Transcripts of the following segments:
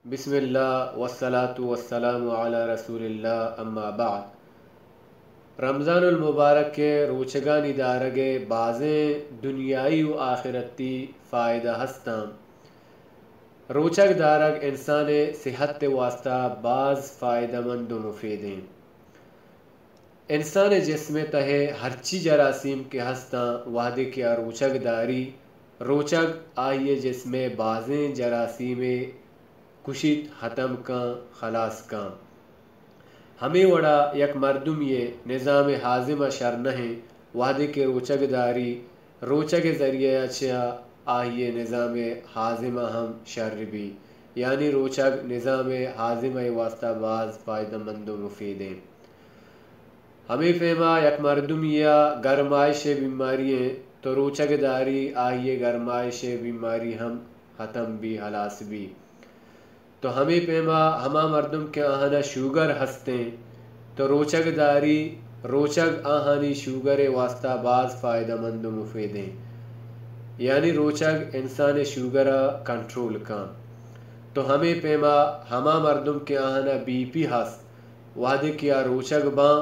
بسم اللہ والصلاة والسلام علی رسول اللہ اما بعد۔ رمضان المبارک کے روچگانی دارگے بازیں دنیائی و آخرتی فائدہ ہستاں۔ روچگ دارگ انسان صحت واسطہ بعض فائدہ مند و مفیدیں۔ انسان جسم تہے ہرچی جراثیم کے ہستاں وحدے کیا روچگ داری روچگ آئیے جسم بازیں جراثیم کشید ختم کاں خلاص کاں۔ ہمیں وڑا یک مردم یہ نظام ہاضمہ شر نہیں وحدے کے روچگ داری روچگ ذریعہ چیا آئیے نظام ہاضمہ ہم شر بھی، یعنی روچگ نظام ہاضمہ واسطہ بعض فائدہ مند و مفیدیں۔ ہمیں فہما یک مردم یا گرمائش بیماری ہیں تو روچگ داری آئیے گرمائش بیماری ہم ختم بھی خلاص بھی۔ تو ہمیں پیما ہما مردم کے آہنا شوگر ہستے تو روچگ داری روچگ آہانی شوگر واسطہ بعض فائدہ مند و مفیدیں، یعنی روچگ انسان شوگر کنٹرول کاں۔ تو ہمیں پیما ہما مردم کے آہنا بی پی ہست وحدے کیا روچگ باں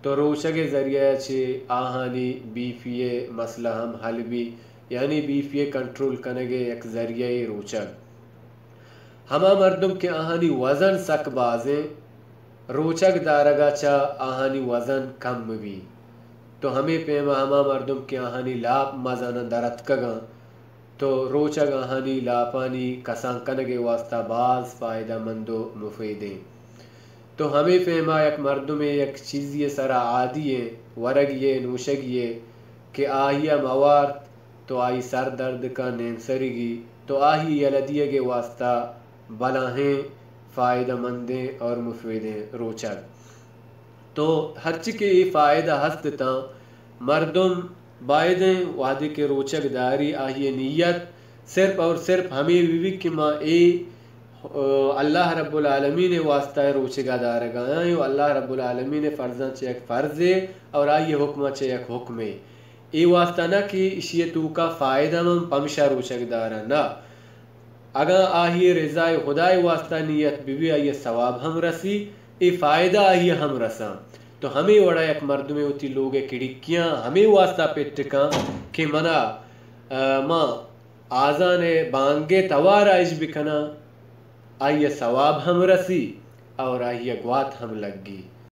تو روچگ ذریعہ چھے آہانی بی پی مسئلہ ہم حل بھی، یعنی بی پی کنٹرول کنگے یک ذریعہ روچگ۔ ہما مردم کے آہانی وزن سک بازیں روچگ دارگا چا آہانی وزن کم بھی، تو ہمیں پیما ہما مردم کے آہانی لاپ مزانا درد کگاں تو روچگ آہانی لاپانی کسان کنگے واسطہ بعض فائدہ مند و مفیدیں۔ تو ہمیں فہما یک مردم یک چیزی سرا عادی ہے ورگی نوشگی کہ آہیا موارد تو آئی سر درد کا نینسرگی تو آہی یلدیے کے واسطہ بلاہیں فائدہ مندیں اور مفیدیں روچگ۔ تو ہرچی کے یہ فائدہ ہستتا مردم بائدیں وعدے کے روچگ داری آہی نیت صرف اور صرف ہمیں بھی کہ ماں اللہ رب العالمین واسطہ روچگا دارگا ہیں، اللہ رب العالمین فرضاں چیک فرض ہے اور آئیے حکمہ چیک حکم ہے۔ ای واسطہ نہ کہ اشیے تو کا فائدہ من پمشا روچگ دارا نہ، اگر آہی رضائے خدای واسطہ نیت بھی آئیے ثواب ہم رسی ای فائدہ آئیے ہم رساں۔ تو ہمیں وڑا یک مردمیں ہوتی لوگے کڑکیاں ہمیں واسطہ پیٹکاں کہ منا ماں آزان بانگے توارا اج بکنا آئیے ثواب ہم رسی اور آئیے گوات ہم لگ گی۔